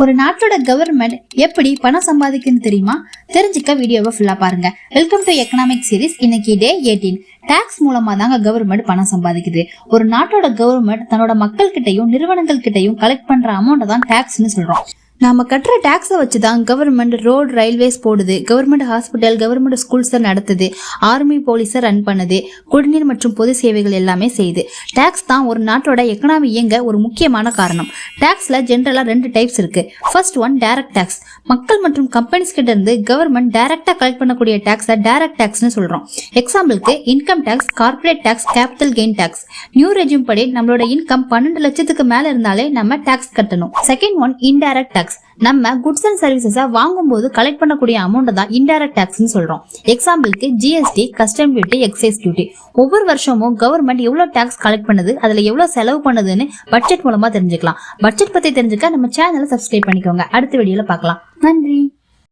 ஒரு நாட்டோட கவர்மெண்ட் எப்படி பணம் சம்பாதிக்குன்னு தெரியுமா? தெரிஞ்சுக்க வீடியோவை ஃபுல்லா பாருங்க. Welcome to economic series. இன்னைக்கு டே 18. டாக்ஸ் மூலமா தாங்க கவர்மெண்ட் பணம் சம்பாதிக்குது. ஒரு நாட்டோட கவர்மெண்ட் தன்னோட மக்கள் கிட்டையும் நிறுவனங்கள் கிட்டையும் கலெக்ட் பண்ற அமௌண்ட் தான் டாக்ஸ்னு சொல்றோம். நாம கட்டுற டாக்ஸை வச்சுதான் கவர்மெண்ட் ரோடு ரயில்வேஸ் போடுது, கவர்மெண்ட் ஹாஸ்பிட்டல் கவர்மெண்ட் ஸ்கூல்ஸ் நடத்துது, ஆர்மி போலீஸை ரன் பண்ணுது, குடிநீர் மற்றும் பொது சேவைகள் எல்லாமே செய்யுது. டாக்ஸ் தான் ஒரு நாட்டோட எக்கனாமி இயங்க ஒரு முக்கியமான காரணம். டாக்ஸ்ல ஜென்ரலா 2 டைப்ஸ் இருக்கு. First one direct tax. மக்கள் மற்றும் கம்பெனிஸ் கிட்ட இருந்து கவர்மெண்ட் டைரக்டா கலெக்ட் பண்ணக்கூடிய டாக்ஸை டைரக்ட் டாக்ஸ்னு சொல்றோம். எக்ஸாம்பிளுக்கு income tax, corporate tax, capital gain tax. New regime படி நம்மளோட இன்கம் 12 லட்சத்துக்கு மேல இருந்தாலே நம்ம டாக்ஸ் கட்டணும். Second one indirect tax. நம்ம குட்ஸ் அண்ட் சர்வீசஸ வாங்கும் போது கலெக்ட் பண்ணக்கூடிய அமௌண்ட் தான் இன்டைரக்ட் டாக்ஸ்னு சொல்றோம். எக்ஸாம்பிளுக்கு GST, custom duty, excise duty. ஒவ்வொரு வருஷமும் கவர்மெண்ட் எவ்வளவு டாக்ஸ் கலெக்ட் பண்ணுது, அதுல எவ்வளவு செலவு பண்ணுதுன்னு பட்ஜெட் மூலமா தெரிஞ்சுக்கலாம். பட்ஜெட் பத்தி தெரிஞ்சுக்க நம்ம சேனலை சப்ஸ்கிரைப் பண்ணிக்கோங்க. அடுத்த வீடியோல பார்க்கலாம். நன்றி.